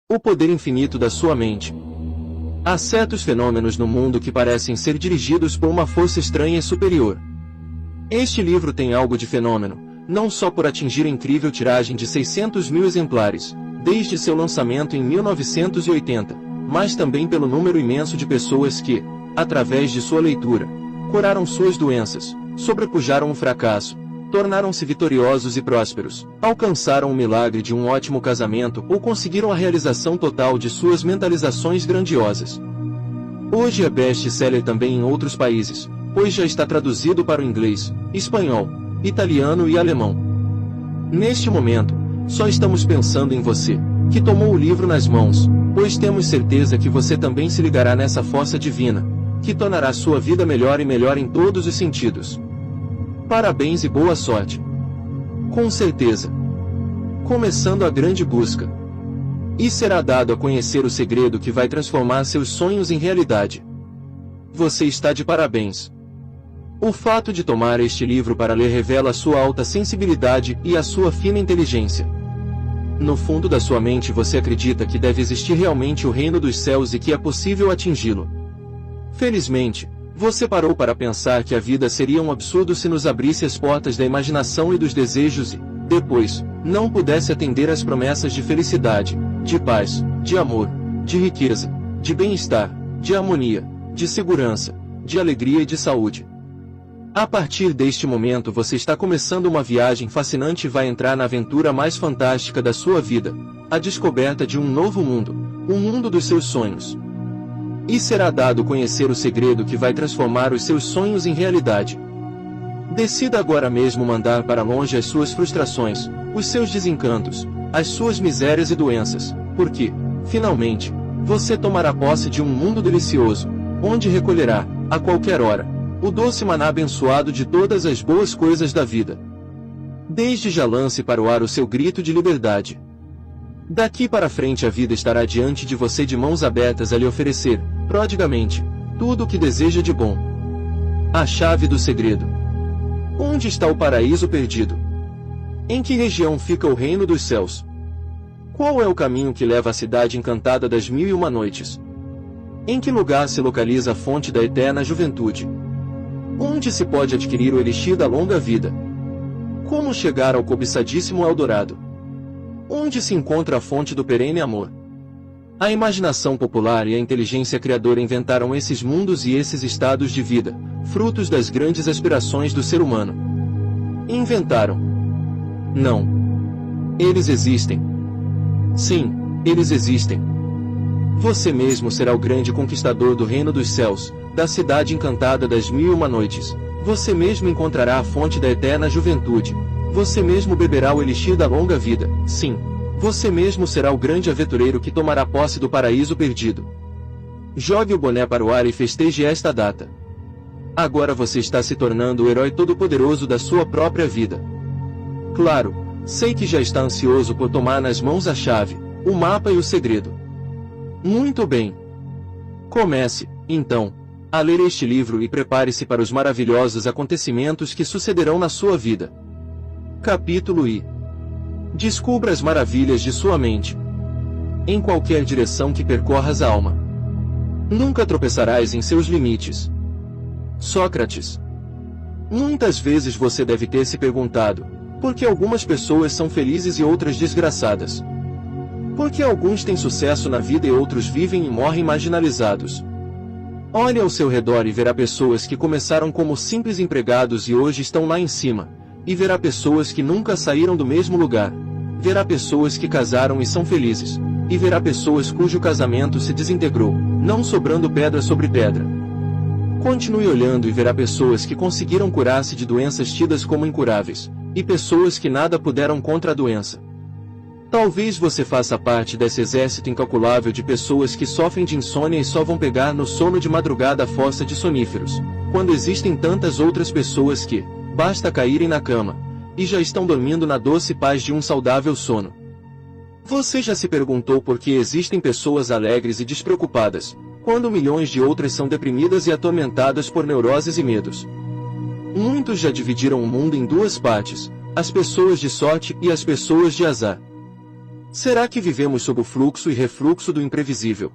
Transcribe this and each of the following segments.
O poder infinito da sua mente. Há certos fenômenos no mundo que parecem ser dirigidos por uma força estranha e superior. Este livro tem algo de fenômeno, não só por atingir a incrível tiragem de 600 mil exemplares, desde seu lançamento em 1980, mas também pelo número imenso de pessoas que, através de sua leitura, curaram suas doenças, sobrepujaram o fracasso, tornaram-se vitoriosos e prósperos, alcançaram o milagre de um ótimo casamento ou conseguiram a realização total de suas mentalizações grandiosas. Hoje é best-seller também em outros países, pois já está traduzido para o inglês, espanhol, italiano e alemão. Neste momento, só estamos pensando em você, que tomou o livro nas mãos, pois temos certeza que você também se ligará nessa força divina, que tornará sua vida melhor e melhor em todos os sentidos. Parabéns e boa sorte. Com certeza. Começando a grande busca. E será dado a conhecer o segredo que vai transformar seus sonhos em realidade. Você está de parabéns. O fato de tomar este livro para ler revela a sua alta sensibilidade e a sua fina inteligência. No fundo da sua mente você acredita que deve existir realmente o reino dos céus e que é possível atingi-lo. Felizmente, você parou para pensar que a vida seria um absurdo se nos abrisse as portas da imaginação e dos desejos e, depois, não pudesse atender às promessas de felicidade, de paz, de amor, de riqueza, de bem-estar, de harmonia, de segurança, de alegria e de saúde. A partir deste momento você está começando uma viagem fascinante e vai entrar na aventura mais fantástica da sua vida, a descoberta de um novo mundo, o mundo dos seus sonhos. E será dado conhecer o segredo que vai transformar os seus sonhos em realidade. Decida agora mesmo mandar para longe as suas frustrações, os seus desencantos, as suas misérias e doenças, porque, finalmente, você tomará posse de um mundo delicioso, onde recolherá, a qualquer hora, o doce maná abençoado de todas as boas coisas da vida. Desde já lance para o ar o seu grito de liberdade. Daqui para frente a vida estará diante de você de mãos abertas a lhe oferecer, prodigamente, tudo o que deseja de bom. A chave do segredo. Onde está o paraíso perdido? Em que região fica o reino dos céus? Qual é o caminho que leva à cidade encantada das 1001 noites? Em que lugar se localiza a fonte da eterna juventude? Onde se pode adquirir o elixir da longa vida? Como chegar ao cobiçadíssimo Eldorado? Onde se encontra a fonte do perene amor? A imaginação popular e a inteligência criadora inventaram esses mundos e esses estados de vida, frutos das grandes aspirações do ser humano. Inventaram? Não. Eles existem. Sim, eles existem. Você mesmo será o grande conquistador do reino dos céus, da cidade encantada das 1001 noites. Você mesmo encontrará a fonte da eterna juventude. Você mesmo beberá o elixir da longa vida, sim. Você mesmo será o grande aventureiro que tomará posse do paraíso perdido. Jogue o boné para o ar e festeje esta data. Agora você está se tornando o herói todo-poderoso da sua própria vida. Claro, sei que já está ansioso por tomar nas mãos a chave, o mapa e o segredo. Muito bem. Comece, então, a ler este livro e prepare-se para os maravilhosos acontecimentos que sucederão na sua vida. Capítulo I. Descubra as maravilhas de sua mente. Em qualquer direção que percorras a alma, nunca tropeçarás em seus limites. Sócrates. Muitas vezes você deve ter se perguntado, por que algumas pessoas são felizes e outras desgraçadas? Por que alguns têm sucesso na vida e outros vivem e morrem marginalizados? Olhe ao seu redor e verá pessoas que começaram como simples empregados e hoje estão lá em cima. E verá pessoas que nunca saíram do mesmo lugar. Verá pessoas que casaram e são felizes. E verá pessoas cujo casamento se desintegrou, não sobrando pedra sobre pedra. Continue olhando e verá pessoas que conseguiram curar-se de doenças tidas como incuráveis, e pessoas que nada puderam contra a doença. Talvez você faça parte desse exército incalculável de pessoas que sofrem de insônia e só vão pegar no sono de madrugada a força de soníferos, quando existem tantas outras pessoas que, basta caírem na cama, e já estão dormindo na doce paz de um saudável sono. Você já se perguntou por que existem pessoas alegres e despreocupadas, quando milhões de outras são deprimidas e atormentadas por neuroses e medos? Muitos já dividiram o mundo em duas partes, as pessoas de sorte e as pessoas de azar. Será que vivemos sob o fluxo e refluxo do imprevisível?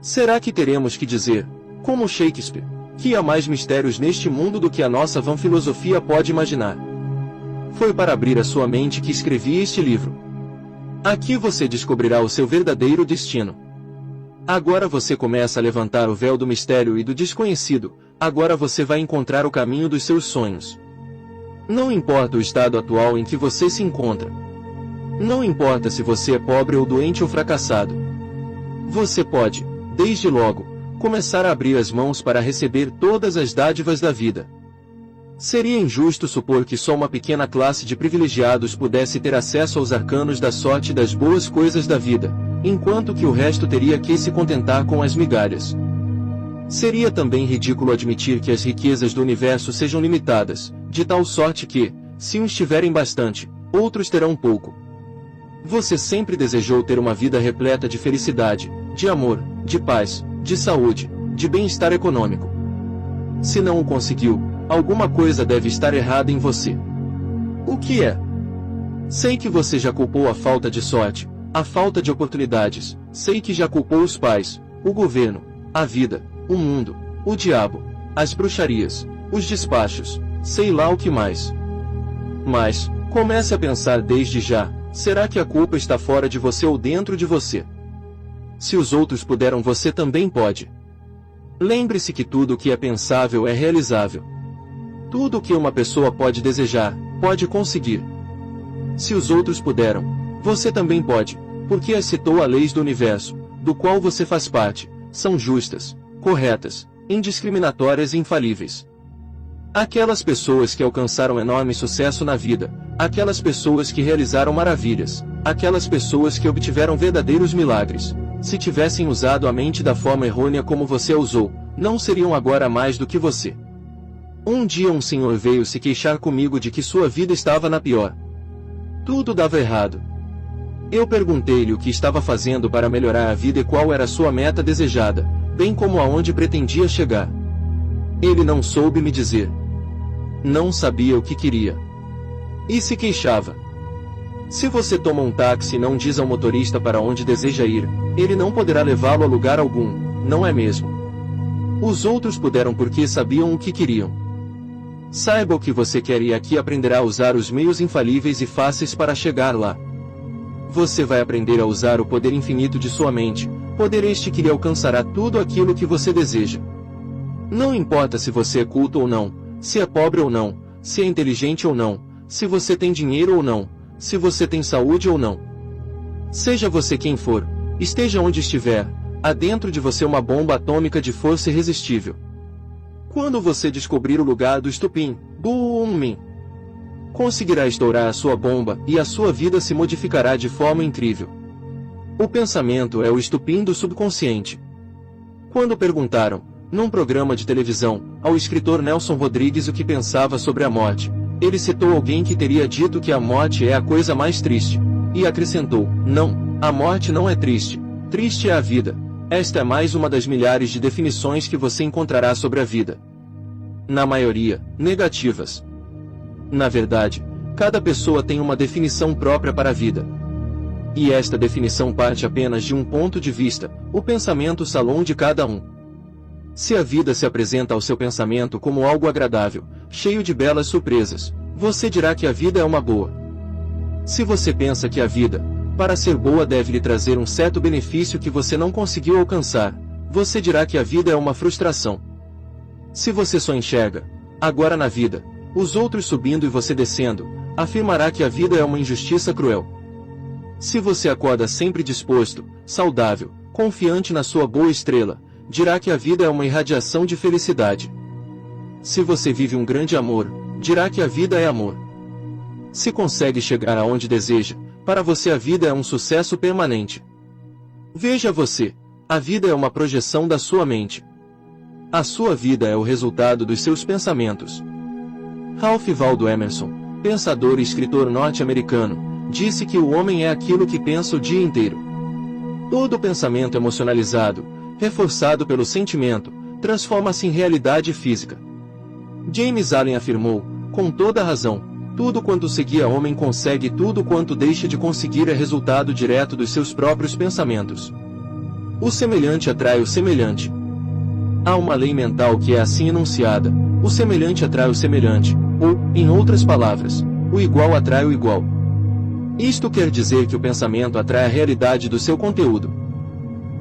Será que teremos que dizer, como Shakespeare, que há mais mistérios neste mundo do que a nossa vã filosofia pode imaginar? Foi para abrir a sua mente que escrevi este livro. Aqui você descobrirá o seu verdadeiro destino. Agora você começa a levantar o véu do mistério e do desconhecido, agora você vai encontrar o caminho dos seus sonhos. Não importa o estado atual em que você se encontra. Não importa se você é pobre ou doente ou fracassado. Você pode, desde logo, começar a abrir as mãos para receber todas as dádivas da vida. Seria injusto supor que só uma pequena classe de privilegiados pudesse ter acesso aos arcanos da sorte e das boas coisas da vida, enquanto que o resto teria que se contentar com as migalhas. Seria também ridículo admitir que as riquezas do universo sejam limitadas, de tal sorte que, se uns tiverem bastante, outros terão pouco. Você sempre desejou ter uma vida repleta de felicidade, de amor, de paz, de saúde, de bem-estar econômico. Se não o conseguiu, alguma coisa deve estar errada em você. O que é? Sei que você já culpou a falta de sorte, a falta de oportunidades, sei que já culpou os pais, o governo, a vida, o mundo, o diabo, as bruxarias, os despachos, sei lá o que mais. Mas, comece a pensar desde já, será que a culpa está fora de você ou dentro de você? Se os outros puderam, você também pode. Lembre-se que tudo o que é pensável é realizável. Tudo o que uma pessoa pode desejar, pode conseguir. Se os outros puderam, você também pode, porque as citou as leis do universo, do qual você faz parte, são justas, corretas, indiscriminatórias e infalíveis. Aquelas pessoas que alcançaram enorme sucesso na vida, aquelas pessoas que realizaram maravilhas, aquelas pessoas que obtiveram verdadeiros milagres, se tivessem usado a mente da forma errônea como você a usou, não seriam agora mais do que você. Um dia um senhor veio se queixar comigo de que sua vida estava na pior. Tudo dava errado. Eu perguntei-lhe o que estava fazendo para melhorar a vida e qual era sua meta desejada, bem como aonde pretendia chegar. Ele não soube me dizer. Não sabia o que queria. E se queixava. Se você toma um táxi e não diz ao motorista para onde deseja ir, ele não poderá levá-lo a lugar algum, não é mesmo? Os outros puderam porque sabiam o que queriam. Saiba o que você quer e aqui aprenderá a usar os meios infalíveis e fáceis para chegar lá. Você vai aprender a usar o poder infinito de sua mente, poder este que lhe alcançará tudo aquilo que você deseja. Não importa se você é culto ou não, se é pobre ou não, se é inteligente ou não, se você tem dinheiro ou não, se você tem saúde ou não. Seja você quem for, esteja onde estiver, há dentro de você uma bomba atômica de força irresistível. Quando você descobrir o lugar do estupim, Boom-Min, conseguirá estourar a sua bomba e a sua vida se modificará de forma incrível. O pensamento é o estupim do subconsciente. Quando perguntaram, num programa de televisão, ao escritor Nelson Rodrigues o que pensava sobre a morte, ele citou alguém que teria dito que a morte é a coisa mais triste, e acrescentou, não, a morte não é triste, triste é a vida. Esta é mais uma das milhares de definições que você encontrará sobre a vida. Na maioria, negativas. Na verdade, cada pessoa tem uma definição própria para a vida. E esta definição parte apenas de um ponto de vista, o pensamento salão de cada um. Se a vida se apresenta ao seu pensamento como algo agradável, cheio de belas surpresas, você dirá que a vida é uma boa. Se você pensa que a vida, para ser boa, deve lhe trazer um certo benefício que você não conseguiu alcançar, você dirá que a vida é uma frustração. Se você só enxerga, agora na vida, os outros subindo e você descendo, afirmará que a vida é uma injustiça cruel. Se você acorda sempre disposto, saudável, confiante na sua boa estrela, dirá que a vida é uma irradiação de felicidade. Se você vive um grande amor, dirá que a vida é amor. Se consegue chegar aonde deseja, para você a vida é um sucesso permanente. Veja você, a vida é uma projeção da sua mente. A sua vida é o resultado dos seus pensamentos. Ralph Waldo Emerson, pensador e escritor norte-americano, disse que o homem é aquilo que pensa o dia inteiro. Todo pensamento emocionalizado, reforçado pelo sentimento, transforma-se em realidade física. James Allen afirmou, com toda razão, Tudo quanto se guia homem consegue, tudo quanto deixa de conseguir é resultado direto dos seus próprios pensamentos. O semelhante atrai o semelhante. Há uma lei mental que é assim enunciada: o semelhante atrai o semelhante, ou, em outras palavras, o igual atrai o igual. Isto quer dizer que o pensamento atrai a realidade do seu conteúdo.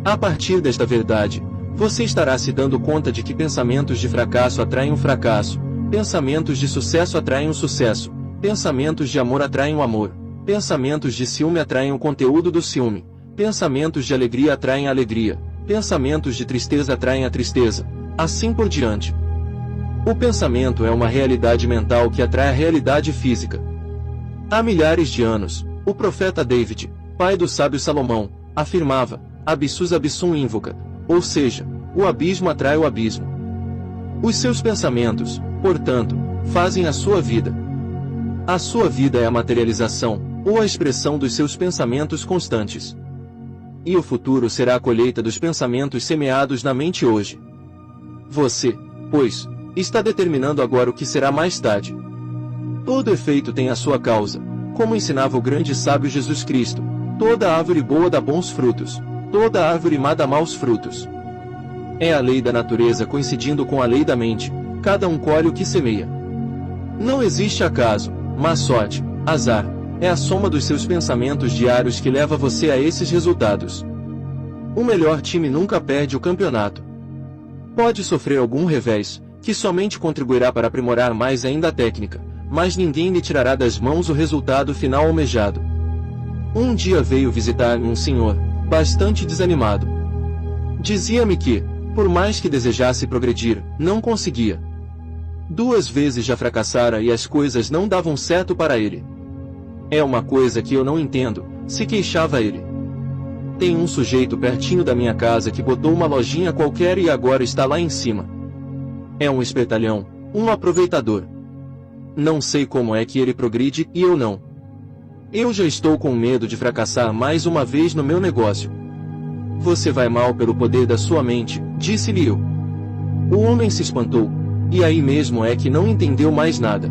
A partir desta verdade, você estará se dando conta de que pensamentos de fracasso atraem um fracasso, pensamentos de sucesso atraem um sucesso, pensamentos de amor atraem o amor, pensamentos de ciúme atraem o conteúdo do ciúme, pensamentos de alegria atraem a alegria, pensamentos de tristeza atraem a tristeza, assim por diante. O pensamento é uma realidade mental que atrai a realidade física. Há milhares de anos, o profeta David, pai do sábio Salomão, afirmava: Abissus abissum invoca, ou seja, o abismo atrai o abismo. Os seus pensamentos, portanto, fazem a sua vida. A sua vida é a materialização, ou a expressão dos seus pensamentos constantes. E o futuro será a colheita dos pensamentos semeados na mente hoje. Você, pois, está determinando agora o que será mais tarde. Todo efeito tem a sua causa, como ensinava o grande sábio Jesus Cristo: toda árvore boa dá bons frutos, toda árvore má dá maus frutos. É a lei da natureza coincidindo com a lei da mente, cada um colhe o que semeia. Não existe acaso, má sorte, azar, é a soma dos seus pensamentos diários que leva você a esses resultados. O melhor time nunca perde o campeonato. Pode sofrer algum revés, que somente contribuirá para aprimorar mais ainda a técnica, mas ninguém lhe tirará das mãos o resultado final almejado. Um dia veio visitar-me um senhor, bastante desanimado. Dizia-me que, por mais que desejasse progredir, não conseguia. 2 vezes já fracassara e as coisas não davam certo para ele. É uma coisa que eu não entendo, se queixava ele. Tem um sujeito pertinho da minha casa que botou uma lojinha qualquer e agora está lá em cima. É um espertalhão, um aproveitador. Não sei como é que ele progride e eu não. Eu já estou com medo de fracassar mais uma vez no meu negócio. Você vai mal pelo poder da sua mente, disse-lhe eu. O homem se espantou, e aí mesmo é que não entendeu mais nada.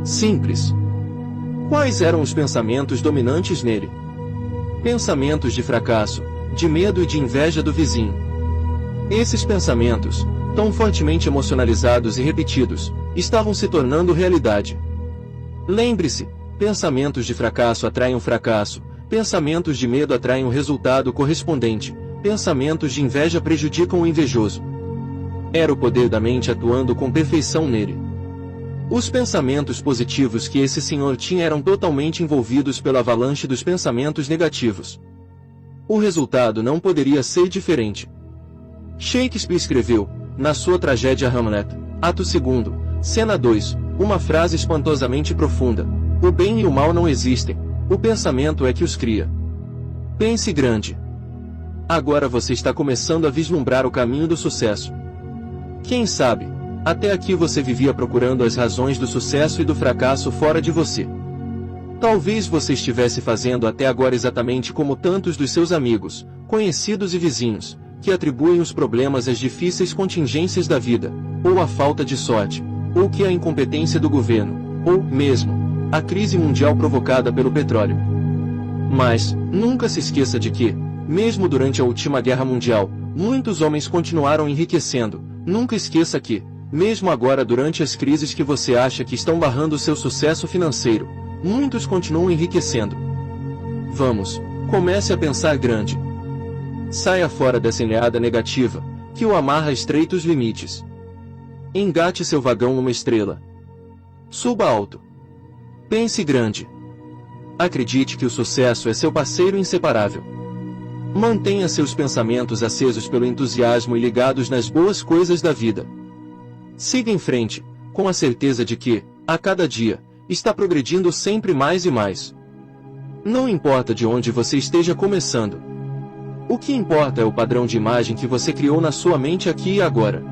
Simples. Quais eram os pensamentos dominantes nele? Pensamentos de fracasso, de medo e de inveja do vizinho. Esses pensamentos, tão fortemente emocionalizados e repetidos, estavam se tornando realidade. Lembre-se, pensamentos de fracasso atraem um fracasso, pensamentos de medo atraem um resultado correspondente, pensamentos de inveja prejudicam o invejoso. Era o poder da mente atuando com perfeição nele. Os pensamentos positivos que esse senhor tinha eram totalmente envolvidos pela avalanche dos pensamentos negativos. O resultado não poderia ser diferente. Shakespeare escreveu, na sua tragédia Hamlet, ato 2, cena 2, uma frase espantosamente profunda: o bem e o mal não existem, o pensamento é que os cria. Pense grande. Agora você está começando a vislumbrar o caminho do sucesso. Quem sabe, até aqui você vivia procurando as razões do sucesso e do fracasso fora de você. Talvez você estivesse fazendo até agora exatamente como tantos dos seus amigos, conhecidos e vizinhos, que atribuem os problemas às difíceis contingências da vida, ou à falta de sorte, ou que à incompetência do governo, ou, mesmo, à crise mundial provocada pelo petróleo. Mas, nunca se esqueça de que, mesmo durante a última guerra mundial, muitos homens continuaram enriquecendo. Nunca esqueça que, mesmo agora durante as crises que você acha que estão barrando seu sucesso financeiro, muitos continuam enriquecendo. Vamos, comece a pensar grande. Saia fora dessa enleada negativa, que o amarra a estreitos limites. Engate seu vagão numa estrela. Suba alto. Pense grande. Acredite que o sucesso é seu parceiro inseparável. Mantenha seus pensamentos acesos pelo entusiasmo e ligados nas boas coisas da vida. Siga em frente, com a certeza de que, a cada dia, está progredindo sempre mais e mais. Não importa de onde você esteja começando. O que importa é o padrão de imagem que você criou na sua mente aqui e agora.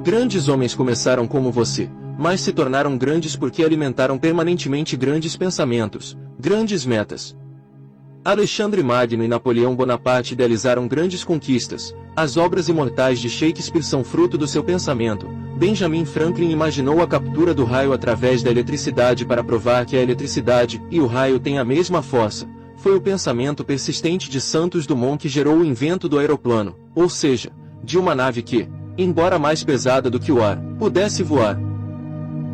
Grandes homens começaram como você, mas se tornaram grandes porque alimentaram permanentemente grandes pensamentos, grandes metas. Alexandre Magno e Napoleão Bonaparte idealizaram grandes conquistas. As obras imortais de Shakespeare são fruto do seu pensamento. Benjamin Franklin imaginou a captura do raio através da eletricidade para provar que a eletricidade e o raio têm a mesma força. Foi o pensamento persistente de Santos Dumont que gerou o invento do aeroplano, ou seja, de uma nave que, embora mais pesada do que o ar, pudesse voar.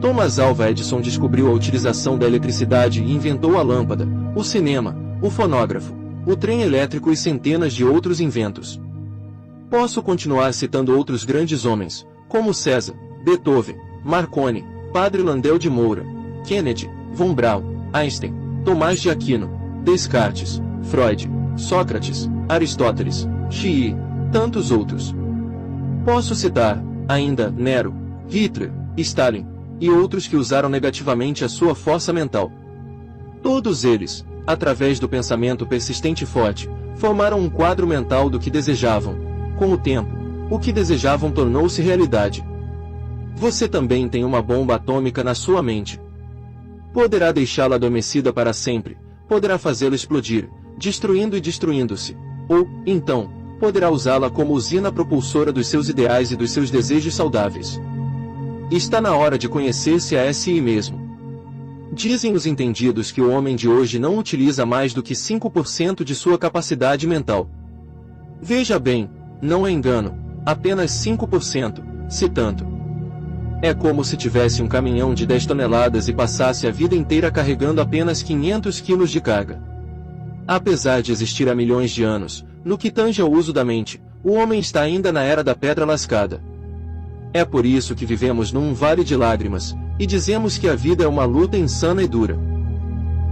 Thomas Alva Edison descobriu a utilização da eletricidade e inventou a lâmpada, o cinema, o fonógrafo, o trem elétrico e centenas de outros inventos. Posso continuar citando outros grandes homens, como César, Beethoven, Marconi, Padre Landel de Moura, Kennedy, Von Braun, Einstein, Tomás de Aquino, Descartes, Freud, Sócrates, Aristóteles, Xi, tantos outros. Posso citar, ainda, Nero, Hitler, Stalin, e outros que usaram negativamente a sua força mental. Todos eles, através do pensamento persistente e forte, formaram um quadro mental do que desejavam. Com o tempo, o que desejavam tornou-se realidade. Você também tem uma bomba atômica na sua mente. Poderá deixá-la adormecida para sempre, poderá fazê-la explodir, destruindo e destruindo-se. Ou, então, poderá usá-la como usina propulsora dos seus ideais e dos seus desejos saudáveis. Está na hora de conhecer-se a si mesmo. Dizem os entendidos que o homem de hoje não utiliza mais do que 5% de sua capacidade mental. Veja bem, não é engano, apenas 5%, se tanto. É como se tivesse um caminhão de 10 toneladas e passasse a vida inteira carregando apenas 500 quilos de carga. Apesar de existir há milhões de anos, no que tange ao uso da mente, o homem está ainda na era da pedra lascada. É por isso que vivemos num vale de lágrimas, e dizemos que a vida é uma luta insana e dura.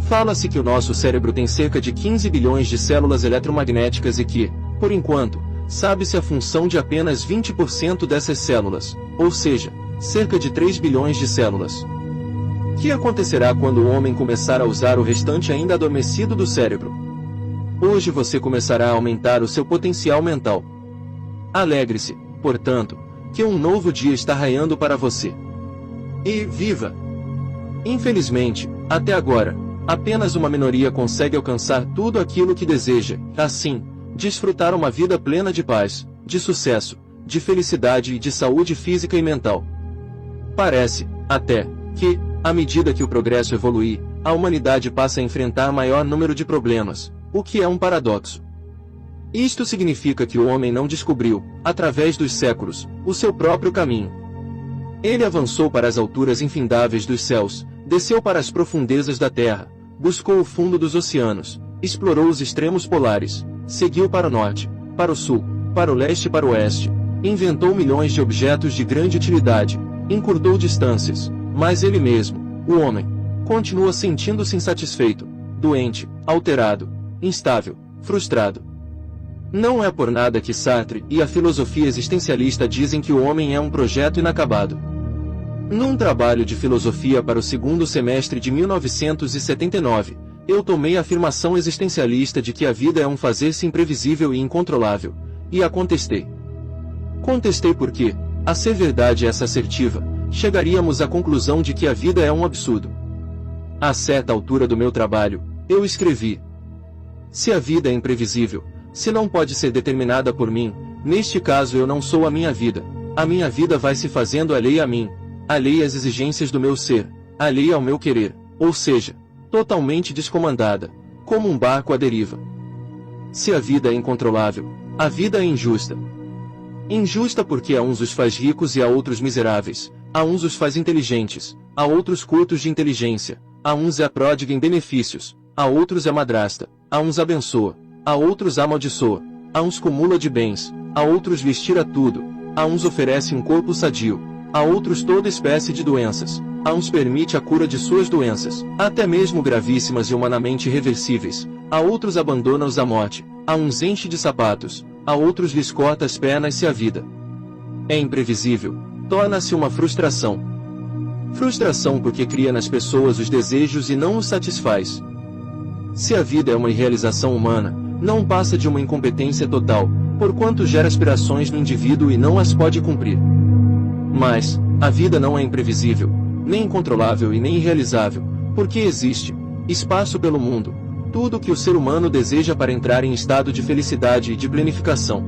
Fala-se que o nosso cérebro tem cerca de 15 bilhões de células eletromagnéticas e que, por enquanto, sabe-se a função de apenas 20% dessas células, ou seja, cerca de 3 bilhões de células. O que acontecerá quando o homem começar a usar o restante ainda adormecido do cérebro? Hoje você começará a aumentar o seu potencial mental. Alegre-se, portanto, que um novo dia está raiando para você. E viva! Infelizmente, até agora, apenas uma minoria consegue alcançar tudo aquilo que deseja, assim, desfrutar uma vida plena de paz, de sucesso, de felicidade e de saúde física e mental. Parece, até, que, à medida que o progresso evolui, a humanidade passa a enfrentar maior número de problemas, o que é um paradoxo. Isto significa que o homem não descobriu, através dos séculos, o seu próprio caminho. Ele avançou para as alturas infindáveis dos céus, desceu para as profundezas da terra, buscou o fundo dos oceanos, explorou os extremos polares, seguiu para o norte, para o sul, para o leste e para o oeste, inventou milhões de objetos de grande utilidade, encurtou distâncias, mas ele mesmo, o homem, continua sentindo-se insatisfeito, doente, alterado, instável, frustrado. Não é por nada que Sartre e a filosofia existencialista dizem que o homem é um projeto inacabado. Num trabalho de filosofia para o segundo semestre de 1979, eu tomei a afirmação existencialista de que a vida é um fazer-se imprevisível e incontrolável, e a contestei. Contestei porque, a ser verdade essa assertiva, chegaríamos à conclusão de que a vida é um absurdo. A certa altura do meu trabalho, eu escrevi: se a vida é imprevisível, se não pode ser determinada por mim, neste caso eu não sou a minha vida vai se fazendo alheia a mim, alheia às exigências do meu ser, alheia ao meu querer, ou seja, totalmente descomandada, como um barco à deriva. Se a vida é incontrolável, a vida é injusta. Injusta porque a uns os faz ricos e a outros miseráveis, a uns os faz inteligentes, a outros curtos de inteligência, a uns é a pródiga em benefícios, a outros é madrasta, a uns abençoa, a outros amaldiçoa, a uns cumula de bens, a outros lhes tira tudo, a uns oferece um corpo sadio, a outros toda espécie de doenças, a uns permite a cura de suas doenças, até mesmo gravíssimas e humanamente irreversíveis, a outros abandona-os à morte, a uns enche de sapatos, a outros lhes corta as pernas se a vida é imprevisível, torna-se uma frustração. Frustração porque cria nas pessoas os desejos e não os satisfaz. Se a vida é uma irrealização humana, não passa de uma incompetência total, porquanto gera aspirações no indivíduo e não as pode cumprir. Mas, a vida não é imprevisível, nem incontrolável e nem irrealizável, porque existe espaço pelo mundo, tudo o que o ser humano deseja para entrar em estado de felicidade e de planificação.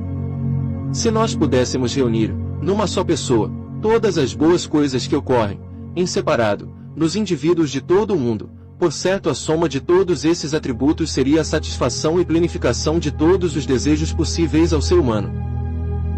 Se nós pudéssemos reunir, numa só pessoa, Todas as boas coisas que ocorrem, em separado, nos indivíduos de todo o mundo, por certo a soma de todos esses atributos seria a satisfação e plenificação de todos os desejos possíveis ao ser humano.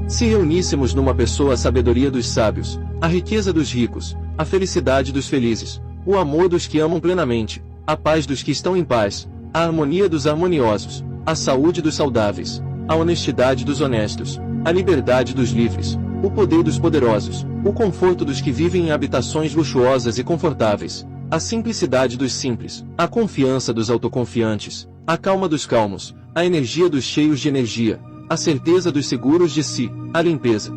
Se reuníssemos numa pessoa a sabedoria dos sábios, a riqueza dos ricos, a felicidade dos felizes, o amor dos que amam plenamente, a paz dos que estão em paz, a harmonia dos harmoniosos, a saúde dos saudáveis, a honestidade dos honestos, a liberdade dos livres, o poder dos poderosos, o conforto dos que vivem em habitações luxuosas e confortáveis, a simplicidade dos simples, a confiança dos autoconfiantes, a calma dos calmos, a energia dos cheios de energia, a certeza dos seguros de si, a limpeza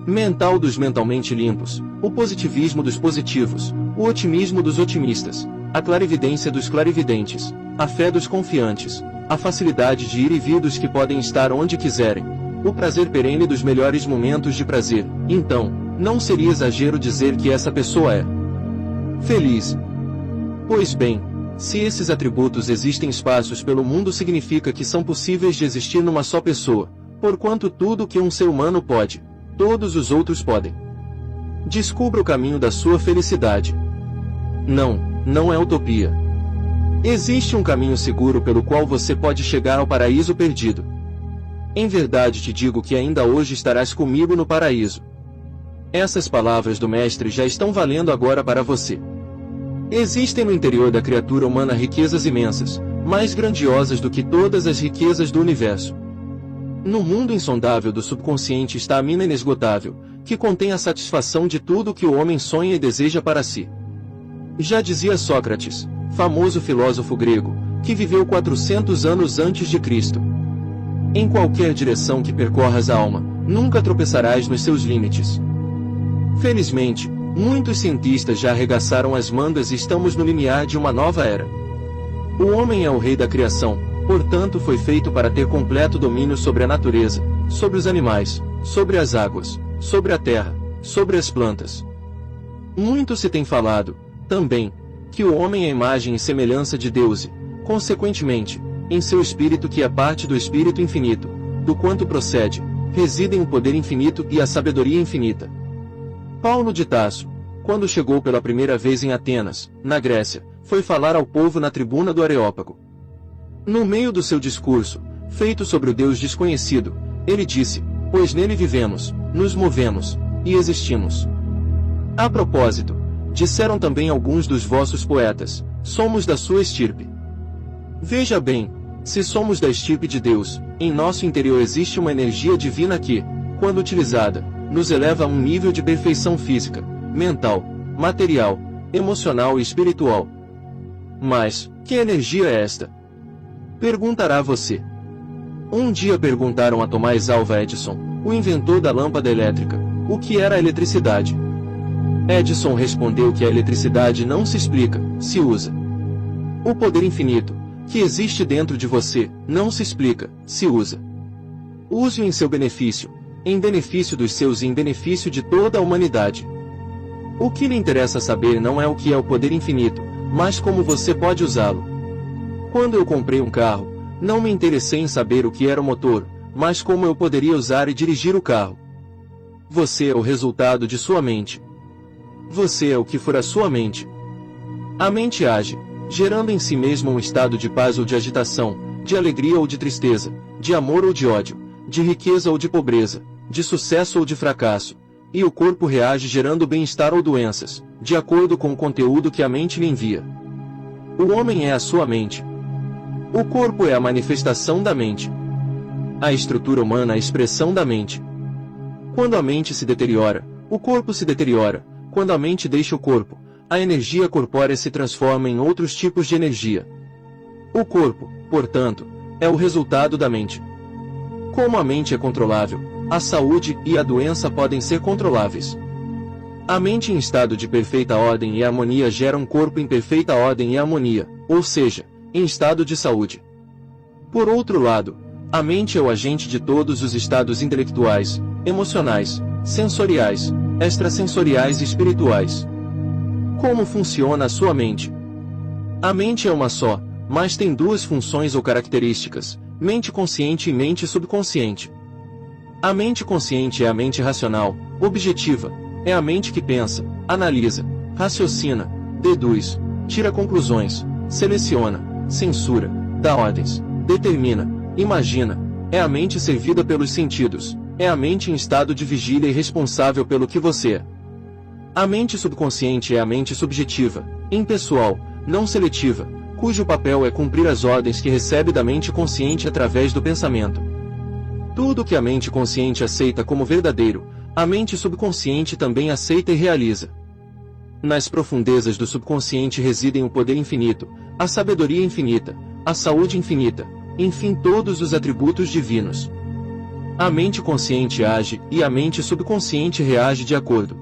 mental dos mentalmente limpos, o positivismo dos positivos, o otimismo dos otimistas, a clarividência dos clarividentes, a fé dos confiantes, a facilidade de ir e vir dos que podem estar onde quiserem, o prazer perene dos melhores momentos de prazer. Então, não seria exagero dizer que essa pessoa é feliz. Pois bem, se esses atributos existem espaços pelo mundo significa que são possíveis de existir numa só pessoa, porquanto tudo que um ser humano pode, todos os outros podem. Descubra o caminho da sua felicidade. Não é utopia. Existe um caminho seguro pelo qual você pode chegar ao paraíso perdido. Em verdade te digo que ainda hoje estarás comigo no paraíso. Essas palavras do Mestre já estão valendo agora para você. Existem no interior da criatura humana riquezas imensas, mais grandiosas do que todas as riquezas do universo. No mundo insondável do subconsciente está a mina inesgotável, que contém a satisfação de tudo que o homem sonha e deseja para si. Já dizia Sócrates, famoso filósofo grego, que viveu 400 anos antes de Cristo. Em qualquer direção que percorras a alma, nunca tropeçarás nos seus limites. Felizmente, muitos cientistas já arregaçaram as mangas e estamos no limiar de uma nova era. O homem é o rei da criação, portanto foi feito para ter completo domínio sobre a natureza, sobre os animais, sobre as águas, sobre a terra, sobre as plantas. Muito se tem falado, também, que o homem é a imagem e semelhança de Deus e, consequentemente, em seu espírito que é parte do espírito infinito, do quanto procede, residem o poder infinito e a sabedoria infinita. Paulo de Tarso, quando chegou pela primeira vez em Atenas, na Grécia, foi falar ao povo na tribuna do Areópago. No meio do seu discurso, feito sobre o Deus desconhecido, ele disse, pois nele vivemos, nos movemos, e existimos. A propósito, disseram também alguns dos vossos poetas, somos da sua estirpe. Veja bem, se somos da estirpe de Deus, em nosso interior existe uma energia divina que, quando utilizada, nos eleva a um nível de perfeição física, mental, material, emocional e espiritual. Mas, que energia é esta? Perguntará você. Um dia perguntaram a Thomas Alva Edison, o inventor da lâmpada elétrica, o que era a eletricidade. Edison respondeu que a eletricidade não se explica, se usa. O poder infinito, que existe dentro de você, não se explica, se usa. Use-o em seu benefício, em benefício dos seus e em benefício de toda a humanidade. O que lhe interessa saber não é o que é o poder infinito, mas como você pode usá-lo. Quando eu comprei um carro, não me interessei em saber o que era o motor, mas como eu poderia usar e dirigir o carro. Você é o resultado de sua mente. Você é o que for a sua mente. A mente age, gerando em si mesma um estado de paz ou de agitação, de alegria ou de tristeza, de amor ou de ódio, de riqueza ou de pobreza, de sucesso ou de fracasso, e o corpo reage gerando bem-estar ou doenças, de acordo com o conteúdo que a mente lhe envia. O homem é a sua mente. O corpo é a manifestação da mente. A estrutura humana é a expressão da mente. Quando a mente se deteriora, o corpo se deteriora. Quando a mente deixa o corpo, a energia corpórea se transforma em outros tipos de energia. O corpo, portanto, é o resultado da mente. Como a mente é controlável, a saúde e a doença podem ser controláveis. A mente em estado de perfeita ordem e harmonia gera um corpo em perfeita ordem e harmonia, ou seja, em estado de saúde. Por outro lado, a mente é o agente de todos os estados intelectuais, emocionais, sensoriais, extrasensoriais e espirituais. Como funciona a sua mente? A mente é uma só, mas tem duas funções ou características, mente consciente e mente subconsciente. A mente consciente é a mente racional, objetiva, É a mente que pensa, analisa, raciocina, deduz, tira conclusões, seleciona, censura, dá ordens, determina, imagina. É a mente servida pelos sentidos. É a mente em estado de vigília e responsável pelo que você é. A mente subconsciente é a mente subjetiva, impessoal, não seletiva, cujo papel é cumprir as ordens que recebe da mente consciente através do pensamento. Tudo que a mente consciente aceita como verdadeiro, a mente subconsciente também aceita e realiza. Nas profundezas do subconsciente residem o poder infinito, a sabedoria infinita, a saúde infinita, enfim todos os atributos divinos. A mente consciente age e a mente subconsciente reage de acordo.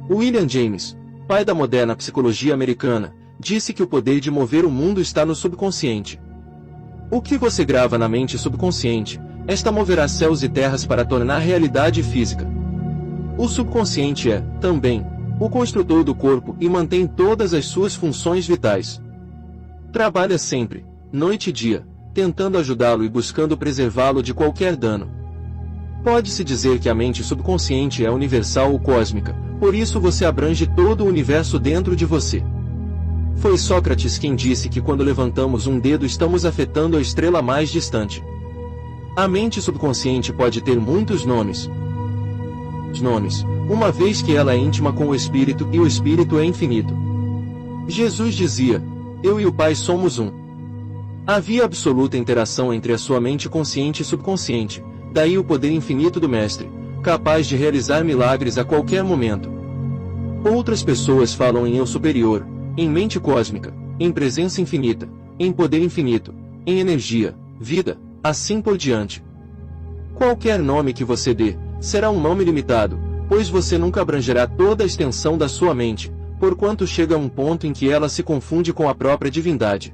William James, pai da moderna psicologia americana, disse que o poder de mover o mundo está no subconsciente. O que você grava na mente subconsciente, esta moverá céus e terras para tornar realidade física. O subconsciente é, também, o construtor do corpo e mantém todas as suas funções vitais. Trabalha sempre, noite e dia, tentando ajudá-lo e buscando preservá-lo de qualquer dano. Pode-se dizer que a mente subconsciente é universal ou cósmica, por isso você abrange todo o universo dentro de você. Foi Sócrates quem disse que quando levantamos um dedo estamos afetando a estrela mais distante. A mente subconsciente pode ter muitos nomes, uma vez que ela é íntima com o Espírito e o Espírito é infinito. Jesus dizia, eu e o Pai somos um. Havia absoluta interação entre a sua mente consciente e subconsciente, daí o poder infinito do Mestre, capaz de realizar milagres a qualquer momento. Outras pessoas falam em eu superior, em mente cósmica, em presença infinita, em poder infinito, em energia, vida, assim por diante. Qualquer nome que você dê, será um nome limitado, pois você nunca abrangerá toda a extensão da sua mente, porquanto chega a um ponto em que ela se confunde com a própria divindade.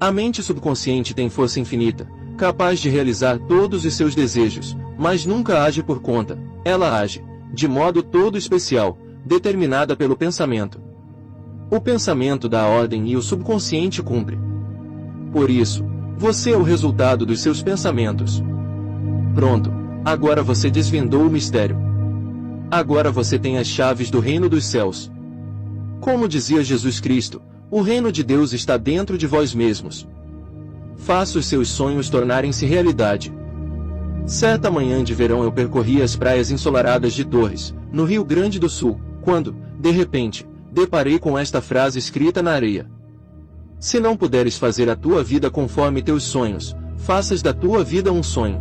A mente subconsciente tem força infinita, capaz de realizar todos os seus desejos, mas nunca age por conta, ela age, de modo todo especial, determinada pelo pensamento. O pensamento dá a ordem e o subconsciente cumpre. Por isso, você é o resultado dos seus pensamentos. Pronto, agora você desvendou o mistério. Agora você tem as chaves do reino dos céus. Como dizia Jesus Cristo, o reino de Deus está dentro de vós mesmos. Faça os seus sonhos tornarem-se realidade. Certa manhã de verão eu percorri as praias ensolaradas de Torres, no Rio Grande do Sul, quando, de repente, deparei com esta frase escrita na areia. Se não puderes fazer a tua vida conforme teus sonhos, faças da tua vida um sonho.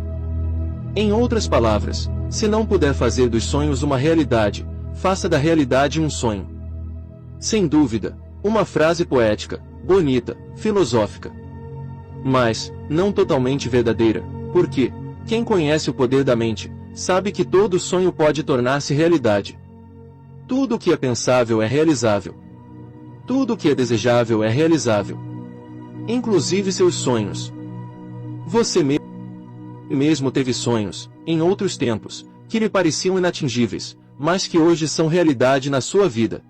Em outras palavras, se não puder fazer dos sonhos uma realidade, faça da realidade um sonho. Sem dúvida, uma frase poética, bonita, filosófica. Mas, não totalmente verdadeira, porque, quem conhece o poder da mente, sabe que todo sonho pode tornar-se realidade. Tudo o que é pensável é realizável. Tudo o que é desejável é realizável. Inclusive seus sonhos. Você mesmo teve sonhos, em outros tempos, que lhe pareciam inatingíveis, mas que hoje são realidade na sua vida.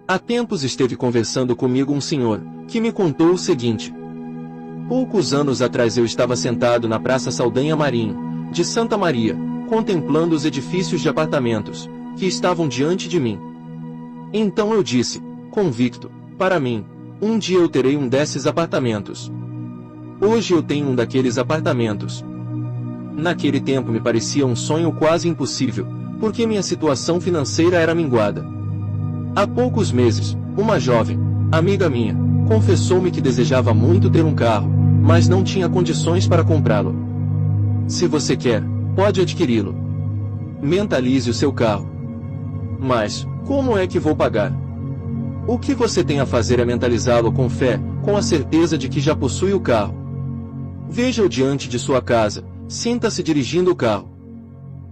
Há tempos esteve conversando comigo um senhor, que me contou o seguinte. Poucos anos atrás eu estava sentado na Praça Saldanha Marinho, de Santa Maria, contemplando os edifícios de apartamentos, que estavam diante de mim. Então eu disse, convicto, para mim, um dia eu terei um desses apartamentos. Hoje eu tenho um daqueles apartamentos. Naquele tempo me parecia um sonho quase impossível, porque minha situação financeira era minguada. Há poucos meses, uma jovem, amiga minha, confessou-me que desejava muito ter um carro, mas não tinha condições para comprá-lo. Se você quer, pode adquiri-lo. Mentalize o seu carro. Mas, como é que vou pagar? O que você tem a fazer é mentalizá-lo com fé, com a certeza de que já possui o carro. Veja-o diante de sua casa, sinta-se dirigindo o carro.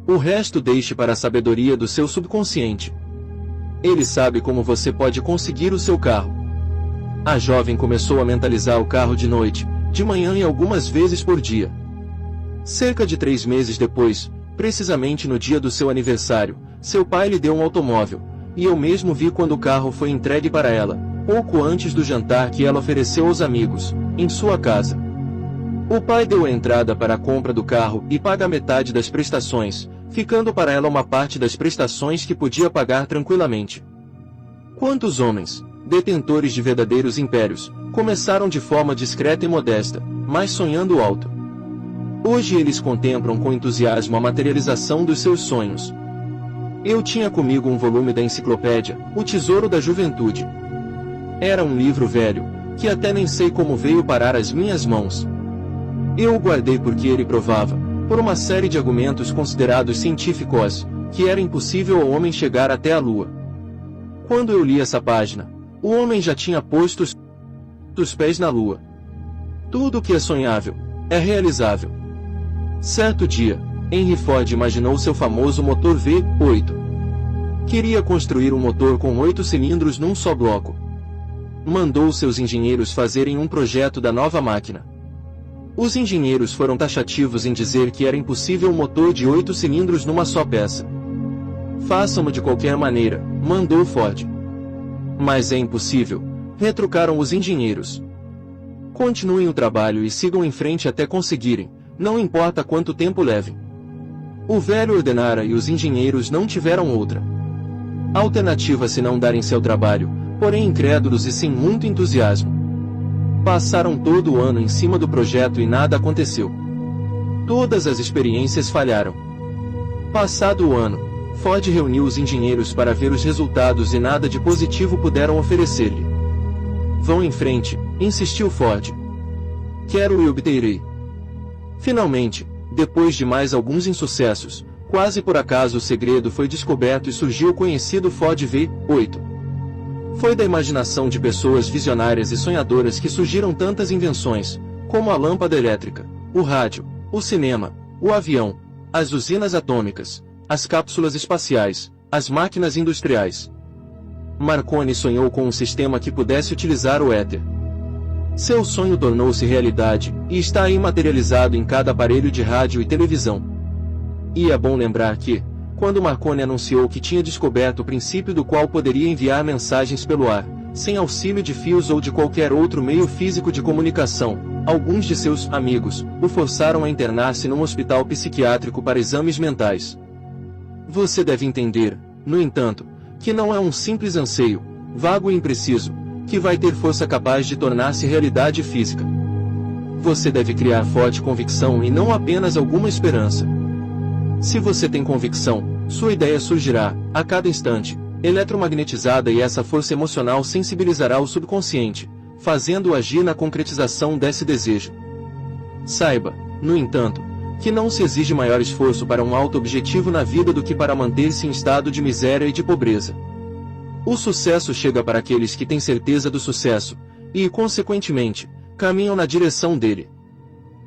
O resto deixe para a sabedoria do seu subconsciente. Ele sabe como você pode conseguir o seu carro. A jovem começou a mentalizar o carro de noite, de manhã e algumas vezes por dia. Cerca de 3 meses depois, precisamente no dia do seu aniversário, seu pai lhe deu um automóvel, e eu mesmo vi quando o carro foi entregue para ela, pouco antes do jantar que ela ofereceu aos amigos, em sua casa. O pai deu a entrada para a compra do carro e paga metade das prestações, ficando para ela uma parte das prestações que podia pagar tranquilamente. Quantos homens, detentores de verdadeiros impérios, começaram de forma discreta e modesta, mas sonhando alto. Hoje eles contemplam com entusiasmo a materialização dos seus sonhos. Eu tinha comigo um volume da enciclopédia, O Tesouro da Juventude. Era um livro velho, que até nem sei como veio parar às minhas mãos. Eu o guardei porque ele provava, por uma série de argumentos considerados científicos, que era impossível ao homem chegar até a Lua. Quando eu li essa página, o homem já tinha posto os pés na Lua. Tudo o que é sonhável, é realizável. Certo dia, Henry Ford imaginou seu famoso motor V8. Queria construir um motor com 8 cilindros num só bloco. Mandou seus engenheiros fazerem um projeto da nova máquina. Os engenheiros foram taxativos em dizer que era impossível um motor de 8 cilindros numa só peça. Façam-no de qualquer maneira, mandou Ford. Mas é impossível, retrucaram os engenheiros. Continuem o trabalho e sigam em frente até conseguirem, não importa quanto tempo levem. O velho ordenara e os engenheiros não tiveram outra alternativa senão darem-se ao trabalho, porém incrédulos e sem muito entusiasmo. Passaram todo o ano em cima do projeto e nada aconteceu. Todas as experiências falharam. Passado o ano, Ford reuniu os engenheiros para ver os resultados e nada de positivo puderam oferecer-lhe. Vão em frente, insistiu Ford. Quero e obterei. Finalmente, depois de mais alguns insucessos, quase por acaso o segredo foi descoberto e surgiu o conhecido Ford V8. Foi da imaginação de pessoas visionárias e sonhadoras que surgiram tantas invenções, como a lâmpada elétrica, o rádio, o cinema, o avião, as usinas atômicas, as cápsulas espaciais, as máquinas industriais. Marconi sonhou com um sistema que pudesse utilizar o éter. Seu sonho tornou-se realidade, e está aí materializado em cada aparelho de rádio e televisão. E é bom lembrar que, quando Marconi anunciou que tinha descoberto o princípio do qual poderia enviar mensagens pelo ar, sem auxílio de fios ou de qualquer outro meio físico de comunicação, alguns de seus amigos o forçaram a internar-se num hospital psiquiátrico para exames mentais. Você deve entender, no entanto, que não é um simples anseio, vago e impreciso, que vai ter força capaz de tornar-se realidade física. Você deve criar forte convicção e não apenas alguma esperança. Se você tem convicção, sua ideia surgirá, a cada instante, eletromagnetizada e essa força emocional sensibilizará o subconsciente, fazendo-o agir na concretização desse desejo. Saiba, no entanto, que não se exige maior esforço para um alto objetivo na vida do que para manter-se em estado de miséria e de pobreza. O sucesso chega para aqueles que têm certeza do sucesso, e, consequentemente, caminham na direção dele.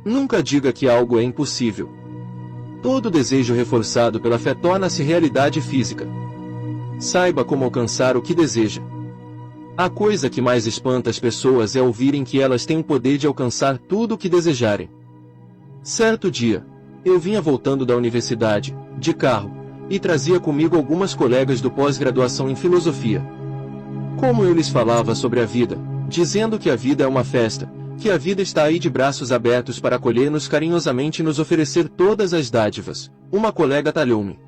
Nunca diga que algo é impossível. Todo desejo reforçado pela fé torna-se realidade física. Saiba como alcançar o que deseja. A coisa que mais espanta as pessoas é ouvirem que elas têm o poder de alcançar tudo o que desejarem. Certo dia, eu vinha voltando da universidade, de carro, e trazia comigo algumas colegas do pós-graduação em filosofia. Como eu lhes falava sobre a vida, dizendo que a vida é uma festa, que a vida está aí de braços abertos para acolher-nos carinhosamente e nos oferecer todas as dádivas, uma colega talhou-me.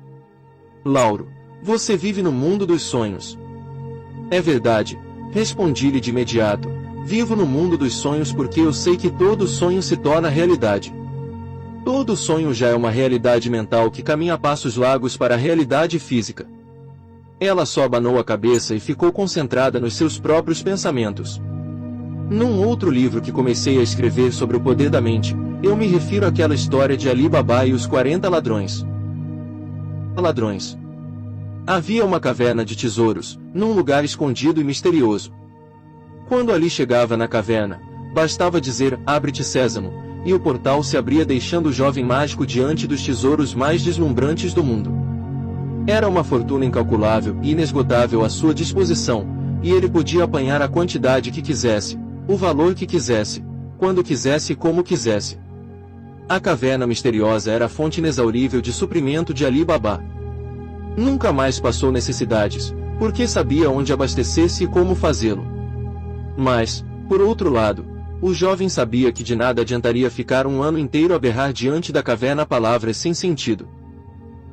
Lauro, você vive no mundo dos sonhos. É verdade, respondi-lhe de imediato, vivo no mundo dos sonhos porque eu sei que todo sonho se torna realidade. Todo sonho já é uma realidade mental que caminha a passos largos para a realidade física. Ela só abanou a cabeça e ficou concentrada nos seus próprios pensamentos. Num outro livro que comecei a escrever sobre o poder da mente, eu me refiro àquela história de Ali Baba e os 40 ladrões. Havia uma caverna de tesouros, num lugar escondido e misterioso. Quando Ali chegava na caverna, bastava dizer, abre-te Sésamo, e o portal se abria deixando o jovem mágico diante dos tesouros mais deslumbrantes do mundo. Era uma fortuna incalculável e inesgotável à sua disposição, e ele podia apanhar a quantidade que quisesse, o valor que quisesse, quando quisesse e como quisesse. A caverna misteriosa era a fonte inexaurível de suprimento de Ali Baba. Nunca mais passou necessidades, porque sabia onde abastecer-se e como fazê-lo. Mas, por outro lado, o jovem sabia que de nada adiantaria ficar um ano inteiro a berrar diante da caverna palavras sem sentido.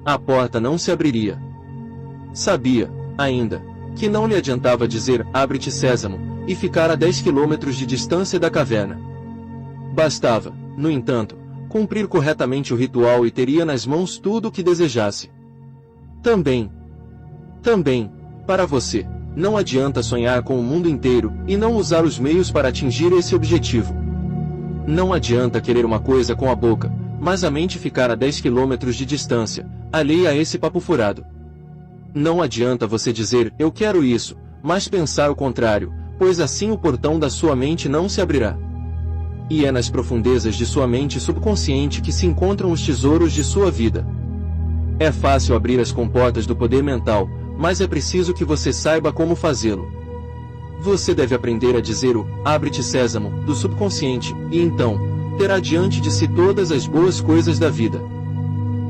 a porta não se abriria. Sabia, ainda, que não lhe adiantava dizer, abre-te Sésamo, e ficar a 10 quilômetros de distância da caverna. Bastava, no entanto, cumprir corretamente o ritual e teria nas mãos tudo o que desejasse. Também, para você, não adianta sonhar com o mundo inteiro e não usar os meios para atingir esse objetivo. Não adianta querer uma coisa com a boca, mas a mente ficar a 10 quilômetros de distância, alheia a esse papo furado. Não adianta você dizer, eu quero isso, mas pensar o contrário, pois assim o portão da sua mente não se abrirá. E é nas profundezas de sua mente subconsciente que se encontram os tesouros de sua vida. É fácil abrir as comportas do poder mental, mas é preciso que você saiba como fazê-lo. Você deve aprender a dizer o abre-te Sésamo do subconsciente, e então, terá diante de si todas as boas coisas da vida.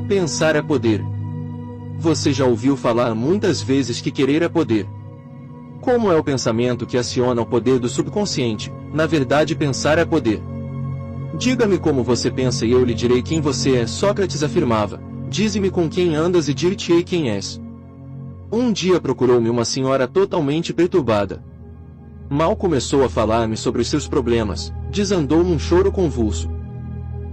Pensar é poder. Você já ouviu falar muitas vezes que querer é poder. Como é o pensamento que aciona o poder do subconsciente? Na verdade, pensar é poder. Diga-me como você pensa e eu lhe direi quem você é. Sócrates afirmava, dize-me com quem andas e dir-te-ei quem és. Um dia procurou-me uma senhora totalmente perturbada. Mal começou a falar-me sobre os seus problemas, desandou num choro convulso.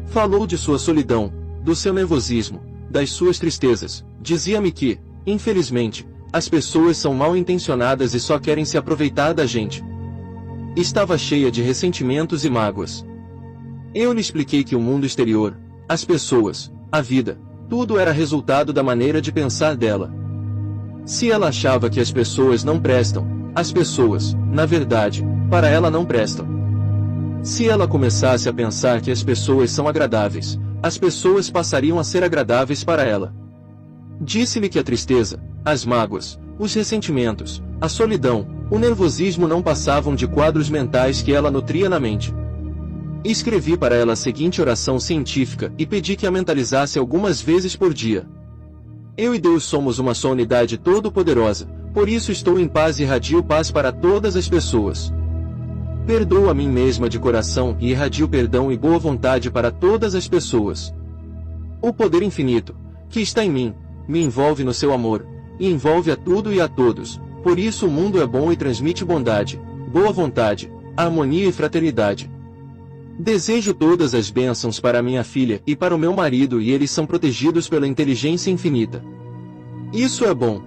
Falou de sua solidão, do seu nervosismo, das suas tristezas. Dizia-me que, infelizmente, as pessoas são mal intencionadas e só querem se aproveitar da gente. Estava cheia de ressentimentos e mágoas. Eu lhe expliquei que o mundo exterior, as pessoas, a vida, tudo era resultado da maneira de pensar dela. Se ela achava que as pessoas não prestam, as pessoas, na verdade, para ela não prestam. Se ela começasse a pensar que as pessoas são agradáveis, as pessoas passariam a ser agradáveis para ela. Disse-lhe que a tristeza, as mágoas, os ressentimentos, a solidão, o nervosismo não passavam de quadros mentais que ela nutria na mente. Escrevi para ela a seguinte oração científica e pedi que a mentalizasse algumas vezes por dia. Eu e Deus somos uma só unidade todo-poderosa, por isso estou em paz e irradio paz para todas as pessoas. Perdoo a mim mesma de coração e irradio perdão e boa vontade para todas as pessoas. O poder infinito, que está em mim, me envolve no seu amor, e envolve a tudo e a todos, por isso o mundo é bom e transmite bondade, boa vontade, harmonia e fraternidade. Desejo todas as bênçãos para minha filha e para o meu marido e eles são protegidos pela inteligência infinita. Isso é bom.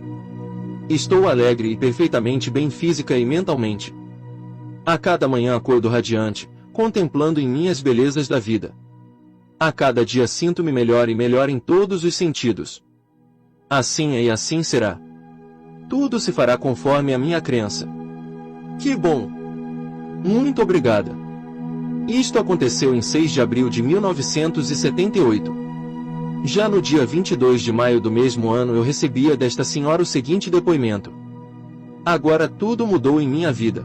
Estou alegre e perfeitamente bem física e mentalmente. A cada manhã acordo radiante, contemplando em mim as belezas da vida. A cada dia sinto-me melhor e melhor em todos os sentidos. Assim é e assim será. Tudo se fará conforme a minha crença. Que bom! Muito obrigada. Isto aconteceu em 6 de abril de 1978. Já no dia 22 de maio do mesmo ano eu recebia desta senhora o seguinte depoimento. Agora tudo mudou em minha vida.